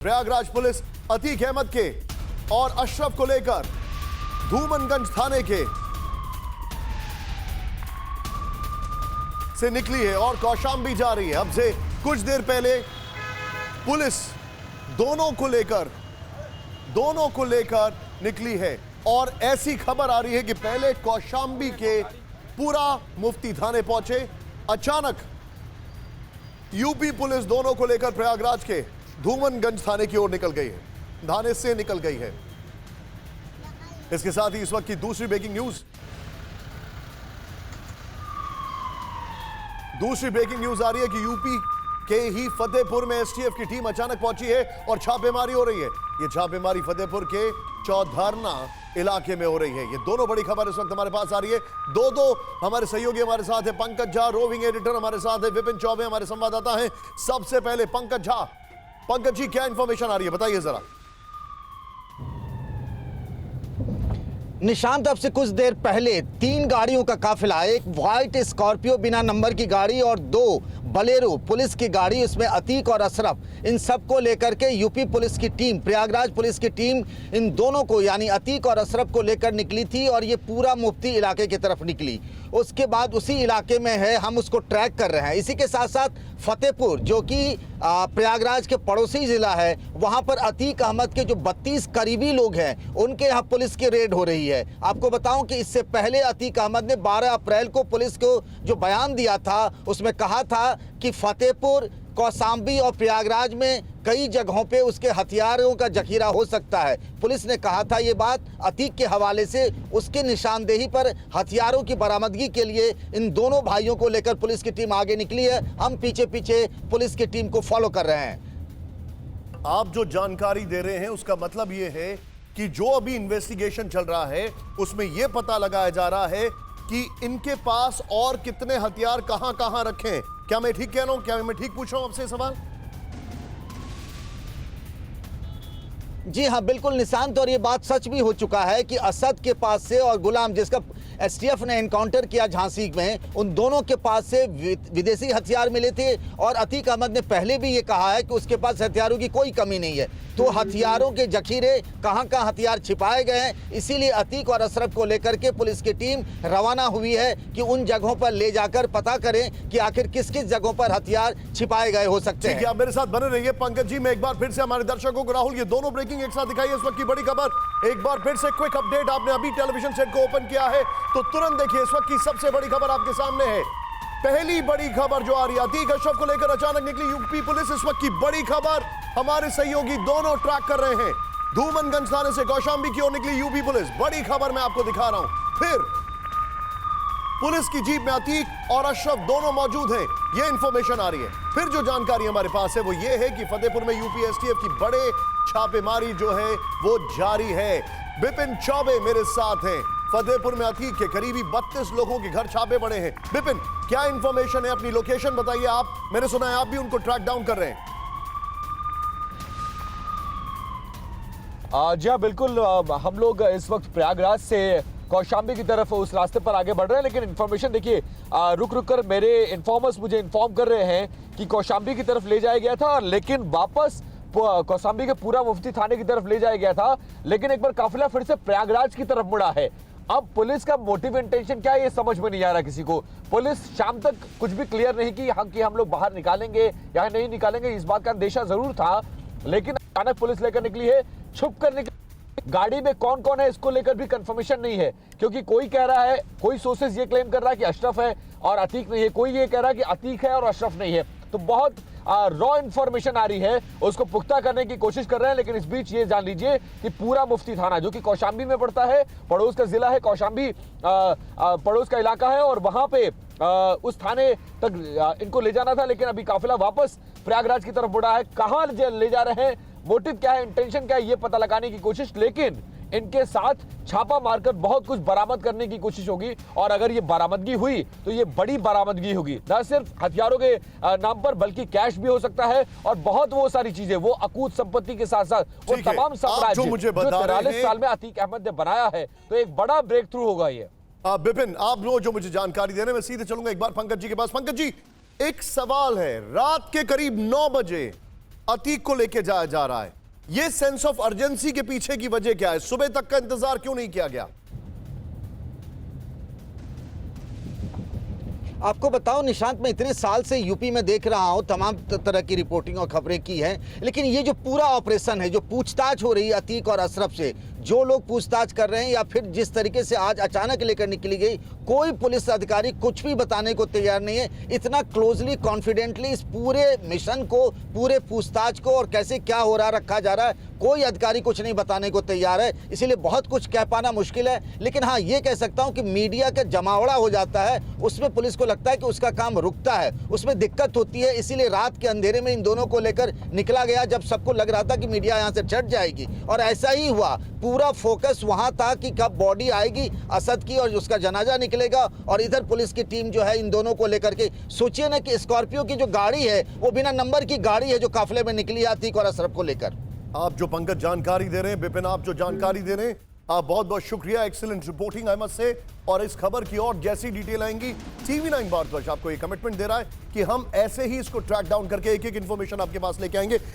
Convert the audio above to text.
Prayagraj police Atiq Ahmad के और अशरफ को लेकर धूमनगंज थाने के से निकली है और कौशाम्बी जा रही है। अब से कुछ देर पहले पुलिस दोनों को लेकर निकली है और ऐसी खबर आ रही है कि पहले कौशाम्बी के पूरा मुफ्ती थाने पहुंचे, अचानक यूपी पुलिस दोनों को लेकर प्रयागराज के धूमनगंज थाने की ओर निकल गई है, थाने से निकल गई है। इसके साथ ही इस वक्त की दूसरी ब्रेकिंग न्यूज आ रही है कि यूपी के ही फतेहपुर में एसटीएफ की टीम अचानक पहुंची है और छापेमारी हो रही है। यह छापेमारी फतेहपुर के चौधारना इलाके में हो रही है। ये दोनों बड़ी खबर इस वक्त हमारे पास आ रही है। दो हमारे सहयोगी हमारे साथ है, पंकज झा रोविंग एडिटर हमारे साथ है, विपिन चौबे हमारे संवाददाता हैं। सबसे पहले पंकज झा, पंकज जी क्या इंफॉर्मेशन आ रही है, बताइए जरा। निशांत, अब से कुछ देर पहले 3 गाड़ियों का काफिला, एक व्हाइट स्कॉर्पियो बिना नंबर की गाड़ी और 2 बलेरो पुलिस की गाड़ी, उसमें अतीक और अशरफ, इन सबको लेकर के यूपी पुलिस की टीम, प्रयागराज पुलिस की टीम इन दोनों को यानी अतीक और अशरफ को लेकर निकली थी और ये पूरा मुफ्ती इलाके की तरफ निकली। उसके बाद उसी इलाके में है, हम उसको ट्रैक कर रहे हैं। इसी के साथ साथ फतेहपुर जो कि प्रयागराज के पड़ोसी ज़िला है, वहाँ पर अतीक अहमद के जो 32 करीबी लोग हैं उनके यहाँ पुलिस की रेड हो रही है। आपको बताऊं कि इससे पहले अतीक अहमद ने 12 अप्रैल को पुलिस को जो बयान दिया था उसमें कहा था कि फतेहपुर, कौशाम्बी और प्रयागराज में कई जगहों पे उसके हथियारों का जखीरा हो सकता है। पुलिस ने कहा था ये बात अतीक के हवाले से, उसके निशानदेही पर हथियारों की बरामदगी के लिए इन दोनों भाइयों को लेकर पुलिस की टीम आगे निकली है। हम पीछे पीछे पुलिस की टीम को फॉलो कर रहे हैं। आप जो जानकारी दे रहे हैं उसका मतलब ये है कि जो अभी इन्वेस्टिगेशन चल रहा है उसमें यह पता लगाया जा रहा है कि इनके पास और कितने हथियार कहां कहां रखे। क्या मैं ठीक कह रहा हूं? क्या मैं ठीक पूछ रहा हूं आपसे सवाल? जी हाँ, बिल्कुल निशांत, और ये बात सच भी हो चुका है कि असद के पास से और गुलाम, जिसका एसटीएफ ने एनकाउंटर किया झांसी में, उन दोनों के पास से विदेशी हथियार मिले थे और अतीक अहमद ने पहले भी ये कहा है कि उसके पास हथियारों की कोई कमी नहीं है। तो हथियारों के जखीरे कहाँ कहाँ हथियार छिपाए गए हैं, इसीलिए अतीक और अशरफ को लेकर के पुलिस की टीम रवाना हुई है कि उन जगहों पर ले जाकर पता करें कि आखिर किस किस जगहों पर हथियार छिपाए गए हो सकते हैं। आप मेरे साथ बने रहिए। पंकज जी, मैं एक बार फिर से हमारे दर्शकों को, राहुल, ये दोनों ब्रेकिंग एक साथ दिखाई है। इस वक्त की बड़ी खबर, एक बार फिर से क्विक अपडेट। आपने अभी टेलीविजन सेट को ओपन किया है तो तुरंत देखिए, इस वक्त की सबसे बड़ी खबर आपके सामने है। पहली बड़ी खबर जो आ रही है, अतीक अशरफ को लेकर अचानक निकली यूपी पुलिस। इस वक्त की बड़ी खबर, हमारे सहयोगी दोनों ट्रैक कर रहे हैं। धूमनगंज थाने से कौशाम्बी की ओर निकली यूपी पुलिस। बड़ी खबर मैं आपको दिखा रहा हूं। फिर पुलिस की जीप में अतीक और अशरफ दोनों मौजूद हैं, यह इंफॉर्मेशन आ रही है। फिर जो जानकारी हमारे पास है वो ये है कि फतेहपुर में यूपी एसटीएफ की बड़े छापेमारी जो है वो जारी है। विपिन चौबे मेरे साथ हैं। फतेहपुर में अतीक के करीबी 32 लोगों के घर छापे पड़े हैं। विपिन, क्या इंफॉर्मेशन है? अपनी लोकेशन बताइए आप। मैंने सुना है आप भी उनको ट्रैक डाउन कर रहे हैं। जी हाँ, बिल्कुल। हम लोग इस वक्त प्रयागराज से कौशाम्बी की तरफ उस रास्ते पर आगे बढ़ रहे हैं, लेकिन इन्फॉर्मेशन देखिए, रुक कर मेरे इन्फॉर्मर्स मुझे इन्फॉर्म कर रहे हैं कि कौशाम्बी की तरफ ले जाया गया था, लेकिन वापस कौशाम्बी के पूरा मुफ्ती थाने की तरफ ले जाया गया था, लेकिन एक बार काफिला फिर से प्रयागराज की तरफ मुड़ा है। अब पुलिस का मोटिव इंटेंशन क्या है ये समझ में नहीं आ रहा किसी को। पुलिस शाम तक कुछ भी क्लियर नहीं की हम लोग बाहर निकालेंगे या नहीं निकालेंगे, इस बात का अंदेशा जरूर था, लेकिन अचानक पुलिस लेकर निकली है। छुप कर निकली गाड़ी में कौन कौन है इसको लेकर भी कंफर्मेशन नहीं है, क्योंकि कोई कह रहा है, कोई सोर्सेज ये क्लेम कर रहा है कि अशरफ है और अतीक नहीं है, कोई ये कह रहा है कि अतीक है और अशरफ नहीं है। तो बहुत रॉ इंफॉर्मेशन आ रही है, उसको पुख्ता करने की कोशिश कर रहे हैं। लेकिन इस बीच ये जान लीजिए कि पूरा मुफ्ती थाना जो कि कौशाम्बी में पड़ता है, पड़ोस का जिला है कौशाम्बी, पड़ोस का इलाका है, और वहां पे उस थाने तक इनको ले जाना था, लेकिन अभी काफिला वापस प्रयागराज की तरफ बढ़ा है। कहां ले जा रहे हैं, मोटिव क्या है, इंटेंशन क्या है, ये पता लगाने की कोशिश, लेकिन इनके साथ छापा मारकर बहुत कुछ बरामद करने की कोशिश होगी। और अगर ये बरामदगी हुई तो ये बड़ी बरामदगी होगी, न सिर्फ हथियारों के नाम पर बल्कि कैश भी हो सकता है और बहुत वो सारी चीजें, वो अकूत संपत्ति के साथ साथ वो तमाम साम्राज्य जो 43 साल में अतीक अहमद ने बनाया है, तो एक बड़ा ब्रेक थ्रू होगा ये। विपिन, आप लोग जो मुझे जानकारी दे रहे हैं, मैं सीधे चलूंगा एक बार पंकज जी के पास। पंकज जी, एक सवाल है, रात के करीब 9 बजे अतीक को लेके जाया जा रहा है। ये सेंस ऑफ अर्जेंसी के पीछे की वजह क्या है? सुबह तक का इंतजार क्यों नहीं किया गया? आपको बताओ निशांत, मैं इतने साल से यूपी में देख रहा हूं, तमाम तरह की रिपोर्टिंग और खबरें की हैं, लेकिन ये जो पूरा ऑपरेशन है, जो पूछताछ हो रही है अतीक और अशरफ से, जो लोग पूछताछ कर रहे हैं या फिर जिस तरीके से आज अचानक लेकर निकली गई, कोई पुलिस अधिकारी कुछ भी बताने को तैयार नहीं है। इतना क्लोजली कॉन्फिडेंटली इस पूरे मिशन को, पूरे पूछताछ को और कैसे क्या हो रहा रखा जा रहा है, कोई अधिकारी कुछ नहीं बताने को तैयार है। इसीलिए बहुत कुछ कह पाना मुश्किल है। लेकिन हाँ, ये कह सकता हूं कि मीडिया का जमावड़ा हो जाता है, उसमें पुलिस को लगता है कि उसका काम रुकता है, उसमें दिक्कत होती है। इसीलिए रात के अंधेरे में इन दोनों को लेकर निकला गया, जब सबको लग रहा था कि मीडिया यहां से छट जाएगी, और ऐसा ही हुआ। पूरा फोकस वहां था कि कब बॉडी आएगी असद की और उसका जनाजा निकलेगा, और इधर पुलिस की टीम जो है इन दोनों को लेकर के, सोचिए ना कि स्कॉर्पियो की जो गाड़ी है वो बिना नंबर की गाड़ी है जो काफिले में निकली अतीक और अशरफ को लेकर। आप जो पंकज जानकारी दे रहे हैं, विपिन आप जो जानकारी दे रहे हैं, आप बहुत बहुत शुक्रिया। Excellent reporting I must say. और इस खबर की और जैसी डिटेल आएंगी, TV9 भारतवर्ष आपको ये कमिटमेंट दे रहा है कि हम ऐसे ही इसको ट्रैक डाउन करके एक एक इंफॉर्मेशन आपके पास लेके आएंगे।